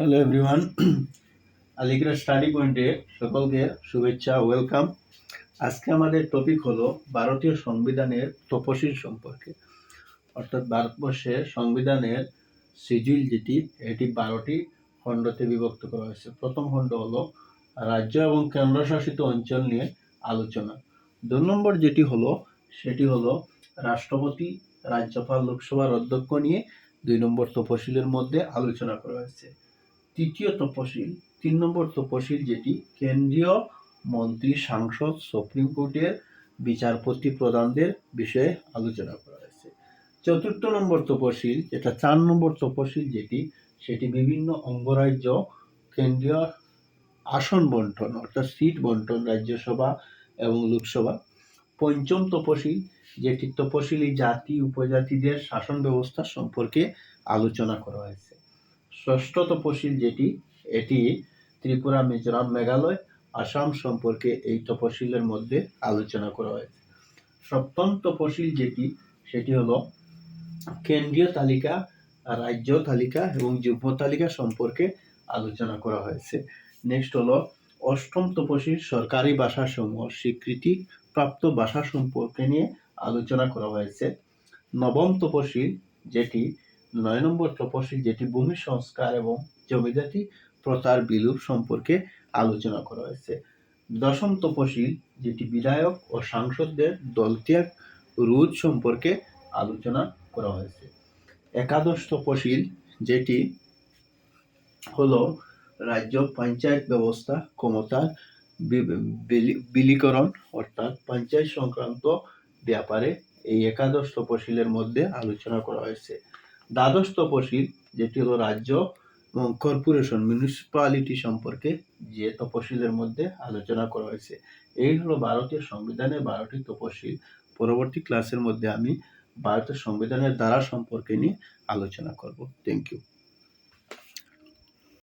Hello everyone, Aligarh study পয়েন্টে সকলকে শুভেচ্ছা, ওয়েলকাম। আজকে আমাদের টপিক হলো ভারতীয় সংবিধানের তফসিল সম্পর্কে। অর্থাৎ ভারতবর্ষের সংবিধানের শিডিউল যেটি, এটি 12টি খণ্ডতে বিভক্ত করা হয়েছে। প্রথম খণ্ড হলো রাজ্য এবং কেন্দ্রশাসিত অঞ্চল নিয়ে আলোচনা। 2 নম্বর যেটি হলো সেটি হলো রাষ্ট্রপতি, রাজ্যপাল, লোকসভার অধ্যক্ষ নিয়ে 2 নম্বর তফসিলের মধ্যে আলোচনা করা হয়েছে। তৃতীয় তফসিল 3 নম্বর তফসিল যেটি কেন্দ্রীয় মন্ত্রী, সাংসদ, সুপ্রিম কোর্টের বিচারপতি প্রধানদের বিষয়ে আলোচনা করা হয়েছে। চতুর্থ নম্বর তফসিল যেটা 4 নম্বর তফসিল যেটি, সেটি বিভিন্ন অঙ্গরাজ্য কেন্দ্রীয় আসন বন্টন অর্থাৎ সিট বন্টন রাজ্যসভা এবং লোকসভা। পঞ্চম তফসিল যেটি তফসিলি জাতি উপজাতিদের শাসন ব্যবস্থা সম্পর্কে আলোচনা করা হয়েছে। ষষ্ঠ তফসিল যেটি, এটি ত্রিপুরা, মিজোরাম, মেঘালয়, আসাম সম্পর্কে এই তফসিলের মধ্যে আলোচনা করা হয়েছে। সপ্তম তফসিল যেটি, সেটি হলো কেন্দ্রীয় তালিকা, রাজ্য তালিকা এবং যুগ্ম তালিকা সম্পর্কে আলোচনা করা হয়েছে। নেক্সট হলো অষ্টম তফসিল সরকারি ভাষাসমূহ স্বীকৃতি প্রাপ্ত ভাষা সম্পর্কে নিয়ে আলোচনা করা হয়েছে। নবম তফসিল যেটি 9 নম্বর তফসিল যেটি ভূমি সংস্কার এবং জমিদারি প্রথার বিলোপ সম্পর্কে আলোচনা করা হয়েছে। দশম তফসিল যেটি বিধায়ক ও সাংসদদের দলত্যাগ রোধ সম্পর্কে আলোচনা করা হয়েছে। একাদশ তফসিল যেটি হলো রাজ্য পঞ্চায়েত ব্যবস্থা ক্ষমতার বিলীকরণ অর্থাৎ পঞ্চায়েত সংক্রান্ত ব্যাপারে এই একাদশ তফসিলের মধ্যে আলোচনা করা হয়েছে। দ্বাদশ তফসিল যেটি হলো রাজ্য এবং কর্পোরেশন মিউনিসিপ্যালিটি সম্পর্কে যে তফসিলের মধ্যে আলোচনা করা হয়েছে। এই হলো ভারতীয় সংবিধানের 12টি তফসিল। পরবর্তী ক্লাসের মধ্যে আমি ভারতের সংবিধানের ধারা সম্পর্কে নিয়ে আলোচনা করব। Thank you.